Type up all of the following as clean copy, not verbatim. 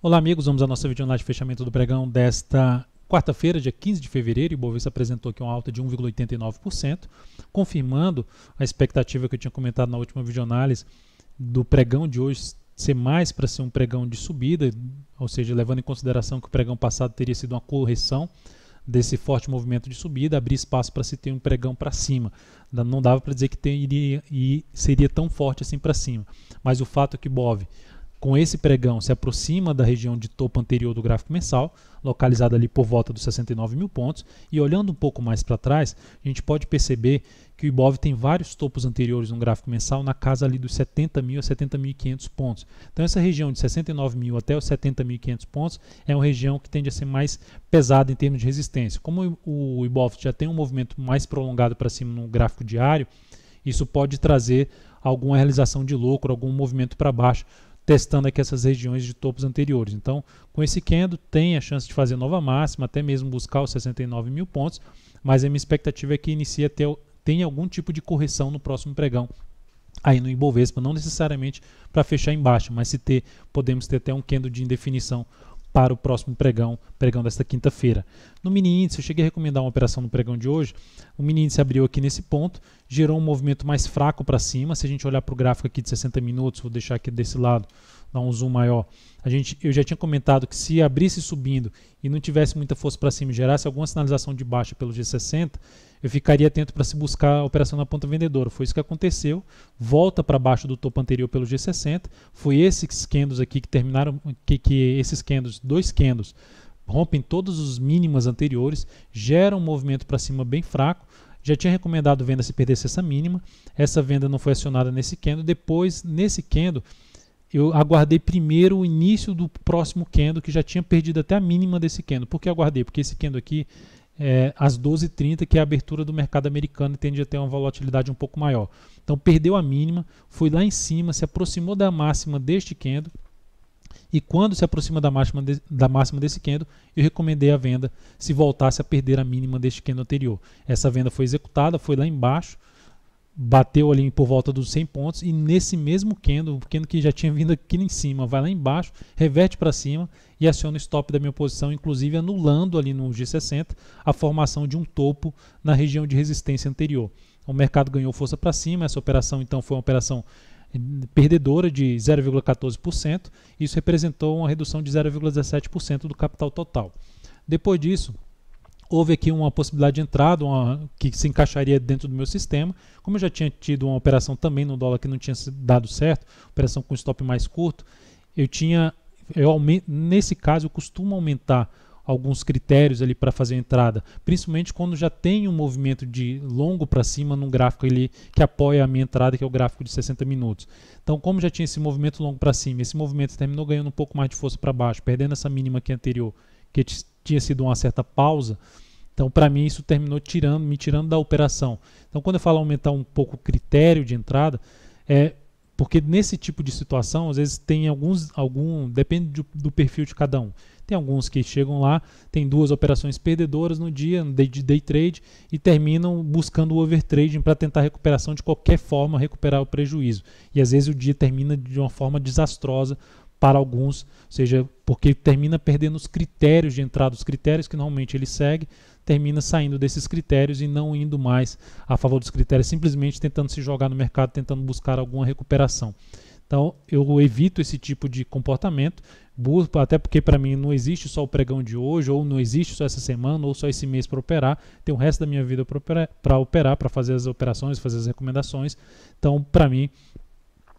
Olá amigos, vamos à nossa videoanálise de fechamento do pregão desta quarta-feira, dia 15 de fevereiro. O Ibovespa apresentou aqui uma alta de 1,89%, confirmando a expectativa que eu tinha comentado na última videoanálise do pregão de hoje ser mais para ser um pregão de subida, ou seja, levando em consideração que o pregão passado teria sido uma correção desse forte movimento de subida, abrir espaço para se ter um pregão para cima. Não dava para dizer que seria tão forte assim para cima, mas o fato é que o Ibov, com esse pregão, se aproxima da região de topo anterior do gráfico mensal, localizada ali por volta dos 69 mil pontos, e olhando um pouco mais para trás, a gente pode perceber que o Ibov tem vários topos anteriores no gráfico mensal na casa ali dos 70 mil a 70.500 pontos. Então essa região de 69 mil até os 70.500 pontos é uma região que tende a ser mais pesada em termos de resistência. Como o Ibov já tem um movimento mais prolongado para cima no gráfico diário, isso pode trazer alguma realização de lucro, algum movimento para baixo, testando aqui essas regiões de topos anteriores. Então, com esse candle, tem a chance de fazer nova máxima, até mesmo buscar os 69 mil pontos, mas a minha expectativa é que tenha algum tipo de correção no próximo pregão aí no Ibovespa, não necessariamente para fechar em baixa, mas podemos ter até um candle de indefinição para o próximo pregão desta quinta-feira. No mini índice, eu cheguei a recomendar uma operação no pregão de hoje. O mini índice abriu aqui nesse ponto, gerou um movimento mais fraco para cima. Se a gente olhar para o gráfico aqui de 60 minutos, vou deixar aqui desse lado, dar um zoom maior. Eu já tinha comentado que se abrisse subindo e não tivesse muita força para cima e gerasse alguma sinalização de baixa pelo G60, eu ficaria atento para se buscar a operação na ponta vendedora. Foi isso que aconteceu. Volta para baixo do topo anterior pelo G60. Foi esses candles aqui que terminaram, esses candles, dois candles, rompem todos os mínimas anteriores, geram um movimento para cima bem fraco. Já tinha recomendado venda se perdesse essa mínima. Essa venda não foi acionada nesse candle. Depois, nesse candle, eu aguardei primeiro o início do próximo candle, que já tinha perdido até a mínima desse candle. Por que aguardei? Porque esse candle aqui às 12h30, que é a abertura do mercado americano, e tende a ter uma volatilidade um pouco maior. Então perdeu a mínima, foi lá em cima, se aproximou da máxima deste candle, e quando se aproxima da máxima desse candle, eu recomendei a venda se voltasse a perder a mínima deste candle anterior. Essa venda foi executada, foi lá embaixo, bateu ali por volta dos 100 pontos, e nesse mesmo candle, o candle que já tinha vindo aqui em cima, vai lá embaixo, reverte para cima e aciona o stop da minha posição, inclusive anulando ali no G60 a formação de um topo na região de resistência anterior. O mercado ganhou força para cima. Essa operação então foi uma operação perdedora de 0,14%, isso representou uma redução de 0,17% do capital total. Depois disso, houve aqui uma possibilidade de entrada que se encaixaria dentro do meu sistema. Como eu já tinha tido uma operação também no dólar que não tinha dado certo, operação com stop mais curto, nesse caso eu costumo aumentar alguns critérios ali para fazer a entrada, principalmente quando já tem um movimento de longo para cima num gráfico ali que apoia a minha entrada, que é o gráfico de 60 minutos. Então, como já tinha esse movimento longo para cima, esse movimento terminou ganhando um pouco mais de força para baixo, perdendo essa mínima aqui anterior, que tinha sido uma certa pausa. Então, para mim, isso terminou me tirando da operação. Então, quando eu falo aumentar um pouco o critério de entrada, porque nesse tipo de situação, às vezes tem depende do perfil de cada um. Tem alguns que chegam lá, tem duas operações perdedoras no dia, de day trade, e terminam buscando o overtrading para tentar recuperação de qualquer forma, recuperar o prejuízo. E às vezes o dia termina de uma forma desastrosa para alguns, ou seja, porque termina perdendo os critérios de entrada, os critérios que normalmente ele segue, termina saindo desses critérios e não indo mais a favor dos critérios, simplesmente tentando se jogar no mercado, tentando buscar alguma recuperação. Então eu evito esse tipo de comportamento, até porque para mim não existe só o pregão de hoje, ou não existe só essa semana, ou só esse mês para operar. Tem o resto da minha vida para operar, para fazer as operações, fazer as recomendações. Então, para mim,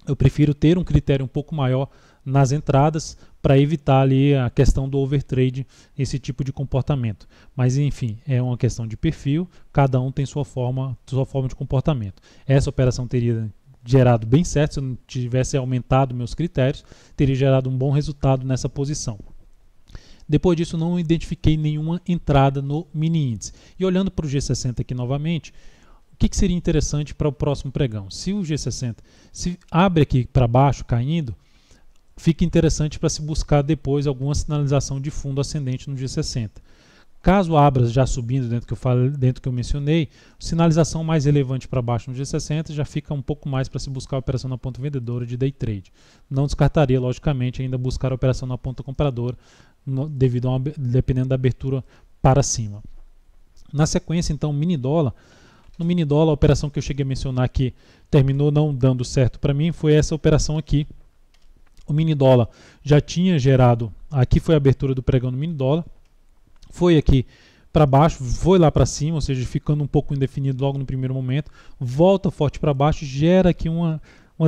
eu prefiro ter um critério um pouco maior nas entradas para evitar ali a questão do overtrade, esse tipo de comportamento. Mas enfim, é uma questão de perfil, cada um tem sua forma de comportamento. Essa operação teria gerado bem certo, se eu não tivesse aumentado meus critérios, teria gerado um bom resultado nessa posição. Depois disso, não identifiquei nenhuma entrada no mini índice. E olhando para o G60 aqui novamente, o que seria interessante para o próximo pregão? Se o G60 se abre aqui para baixo, caindo, fica interessante para se buscar depois alguma sinalização de fundo ascendente no G60. Caso abra já subindo dentro que eu mencionei, sinalização mais relevante para baixo no G60 já fica um pouco mais para se buscar a operação na ponta vendedora de day trade. Não descartaria, logicamente, ainda buscar a operação na ponta compradora, dependendo da abertura para cima. Na sequência, então, mini dólar. No mini dólar, a operação que eu cheguei a mencionar que terminou não dando certo para mim foi essa operação aqui. O mini dólar já tinha gerado, aqui foi a abertura do pregão no mini dólar, foi aqui para baixo, foi lá para cima, ou seja, ficando um pouco indefinido logo no primeiro momento, volta forte para baixo, gera aqui uma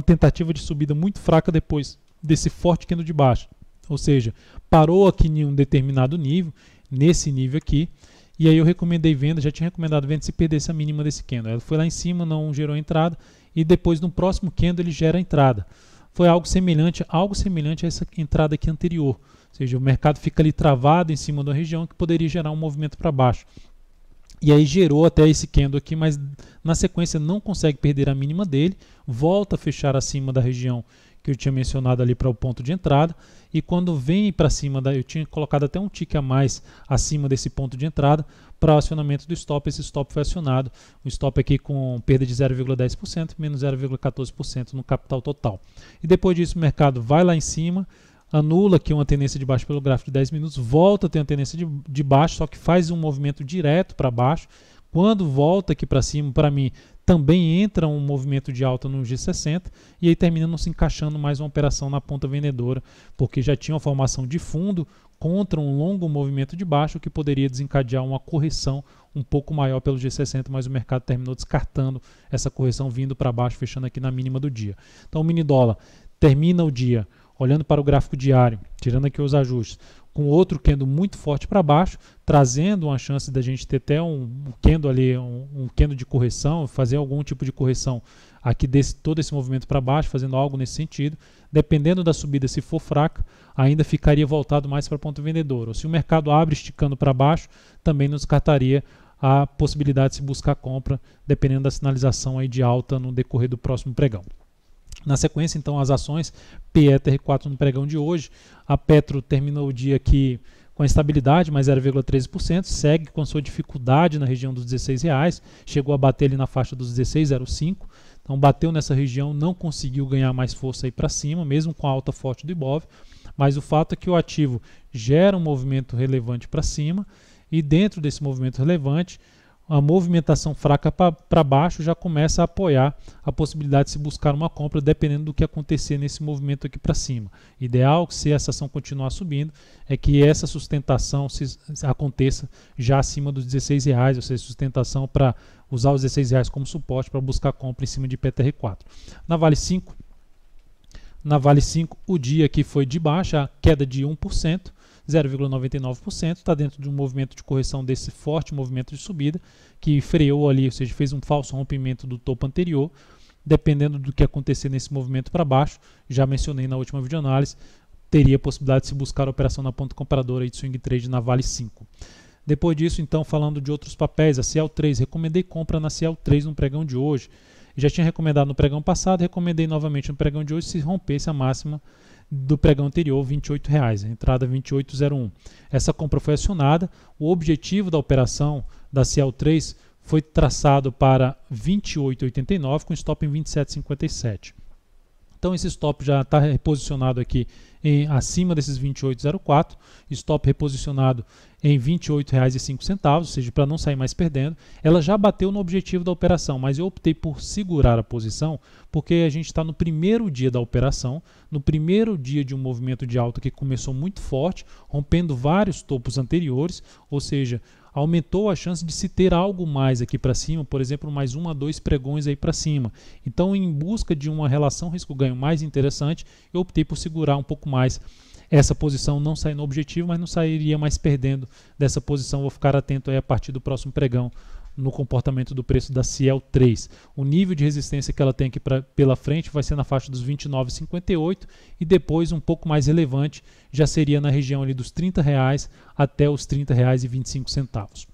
tentativa de subida muito fraca depois desse forte candle de baixo. Ou seja, parou aqui em um determinado nível, nesse nível aqui, e aí eu recomendei venda, já tinha recomendado venda se perdesse a mínima desse candle. Ela foi lá em cima, não gerou entrada, e depois no próximo candle ele gera a entrada. Foi algo semelhante a essa entrada aqui anterior. Ou seja, o mercado fica ali travado em cima da região que poderia gerar um movimento para baixo. E aí gerou até esse candle aqui, mas na sequência não consegue perder a mínima dele, volta a fechar acima da região que eu tinha mencionado ali para o ponto de entrada, e quando vem para cima, eu tinha colocado até um tique a mais acima desse ponto de entrada para o acionamento do stop, esse stop foi acionado, o stop aqui com perda de 0,10%, menos 0,14% no capital total. E depois disso o mercado vai lá em cima, anula aqui uma tendência de baixo pelo gráfico de 10 minutos, volta a ter uma tendência de baixo, só que faz um movimento direto para baixo. Quando volta aqui para cima, para mim, também entra um movimento de alta no G60 e aí termina não se encaixando mais uma operação na ponta vendedora, porque já tinha uma formação de fundo contra um longo movimento de baixo que poderia desencadear uma correção um pouco maior pelo G60, mas o mercado terminou descartando essa correção vindo para baixo, fechando aqui na mínima do dia. Então o mini dólar termina o dia olhando para o gráfico diário, tirando aqui os ajustes, com outro candle muito forte para baixo, trazendo uma chance da gente ter até um candle ali, um candle de correção, fazer algum tipo de correção aqui todo esse movimento para baixo, fazendo algo nesse sentido. Dependendo da subida, se for fraca, ainda ficaria voltado mais para a ponta vendedora. Ou se o mercado abre esticando para baixo, também não descartaria a possibilidade de se buscar compra, dependendo da sinalização aí de alta no decorrer do próximo pregão. Na sequência, então, as ações PETR4 no pregão de hoje. A Petro terminou o dia aqui com a estabilidade, mais 0,13%, segue com a sua dificuldade na região dos R$16, chegou a bater ali na faixa dos 16,05, então bateu nessa região, não conseguiu ganhar mais força aí para cima, mesmo com a alta forte do Ibov, mas o fato é que o ativo gera um movimento relevante para cima, e dentro desse movimento relevante, a movimentação fraca para baixo já começa a apoiar a possibilidade de se buscar uma compra, dependendo do que acontecer nesse movimento aqui para cima. Ideal, se essa ação continuar subindo, é que essa sustentação aconteça já acima dos R$16, ou seja, sustentação para usar os R$16 como suporte para buscar compra em cima de PTR4. Na Vale 5, o dia aqui foi de baixa, queda de 1%, 0,99%, está dentro de um movimento de correção desse forte movimento de subida, que freou ali, ou seja, fez um falso rompimento do topo anterior. Dependendo do que acontecer nesse movimento para baixo, já mencionei na última videoanálise, teria a possibilidade de se buscar a operação na ponta compradora aí de swing trade na Vale 5. Depois disso, então, falando de outros papéis, a Ciel3, recomendei compra na Ciel3 no pregão de hoje. Já tinha recomendado no pregão passado, recomendei novamente no pregão de hoje se rompesse a máxima do pregão anterior, R$28, a entrada 28,01. Essa compra foi acionada, o objetivo da operação da Ciel3 foi traçado para 28,89 com stop em 27,57. Então esse stop já está reposicionado aqui acima desses 28,04, stop reposicionado em R$ 28,05, ou seja, para não sair mais perdendo. Ela já bateu no objetivo da operação, mas eu optei por segurar a posição porque a gente está no primeiro dia da operação, no primeiro dia de um movimento de alta que começou muito forte, rompendo vários topos anteriores, ou seja, aumentou a chance de se ter algo mais aqui para cima, por exemplo, mais 1 a 2 pregões aí para cima. Então, em busca de uma relação risco-ganho mais interessante, eu optei por segurar um pouco mais essa posição, não sair no objetivo, mas não sairia mais perdendo dessa posição. Vou ficar atento aí a partir do próximo pregão no comportamento do preço da Ciel3. O nível de resistência que ela tem aqui pela frente vai ser na faixa dos 29,58 e depois um pouco mais relevante já seria na região ali dos R$30 até os R$30,25.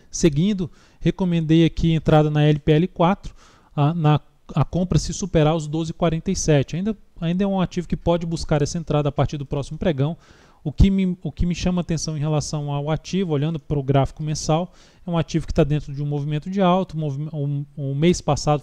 Seguindo, recomendei aqui entrada na LPL4, a compra se superar os 12,47. Ainda é um ativo que pode buscar essa entrada a partir do próximo pregão. O que me chama atenção em relação ao ativo, olhando para o gráfico mensal, é um ativo que está dentro de um movimento de alta. O mês passado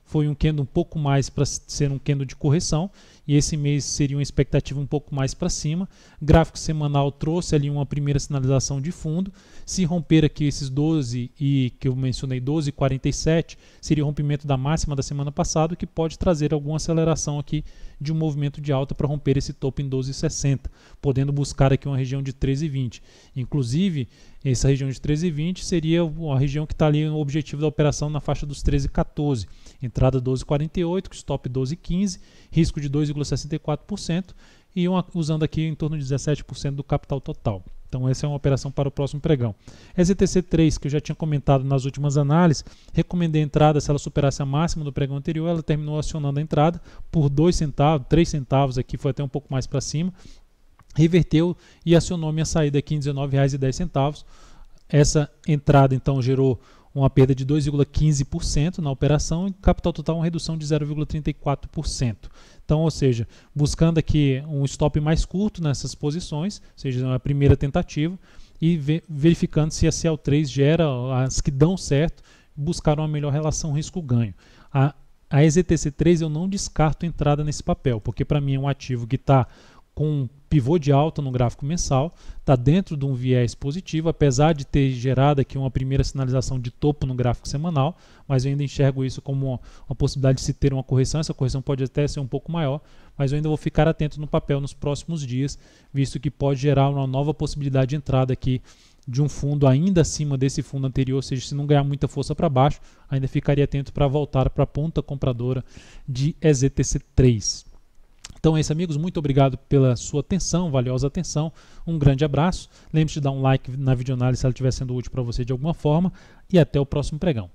foi um candle um pouco mais para ser um candle de correção, e esse mês seria uma expectativa um pouco mais para cima. Gráfico semanal trouxe ali uma primeira sinalização de fundo. Se romper aqui esses 12 e que eu mencionei, 12,47, seria o rompimento da máxima da semana passada, que pode trazer alguma aceleração aqui de um movimento de alta para romper esse topo em 12,60, podendo buscar aqui uma região de 13,20. Inclusive, essa região de 13,20 seria a região que está ali no objetivo da operação na faixa dos 13,14. Entrada 12,48, stop 12,15, risco de 2,64% e usando aqui em torno de 17% do capital total. Então essa é uma operação para o próximo pregão. EZTC3, que eu já tinha comentado nas últimas análises, recomendei a entrada se ela superasse a máxima do pregão anterior. Ela terminou acionando a entrada por 2 centavos, 3 centavos aqui, foi até um pouco mais para cima. Reverteu e acionou minha saída aqui em R$19,10. Essa entrada então gerou uma perda de 2,15% na operação e capital total uma redução de 0,34%. Então, ou seja, buscando aqui um stop mais curto nessas posições, ou seja, a primeira tentativa, e verificando se a CL3 gera as que dão certo, buscar uma melhor relação risco-ganho. A EZTC3 eu não descarto entrada nesse papel, porque para mim é um ativo que está com um pivô de alta no gráfico mensal, está dentro de um viés positivo, apesar de ter gerado aqui uma primeira sinalização de topo no gráfico semanal, mas eu ainda enxergo isso como uma possibilidade de se ter uma correção. Essa correção pode até ser um pouco maior, mas eu ainda vou ficar atento no papel nos próximos dias, visto que pode gerar uma nova possibilidade de entrada aqui de um fundo ainda acima desse fundo anterior, ou seja, se não ganhar muita força para baixo, ainda ficaria atento para voltar para a ponta compradora de EZTC3. Então é isso, amigos, muito obrigado pela sua atenção, valiosa atenção, um grande abraço, lembre-se de dar um like na videoanálise se ela estiver sendo útil para você de alguma forma, e até o próximo pregão.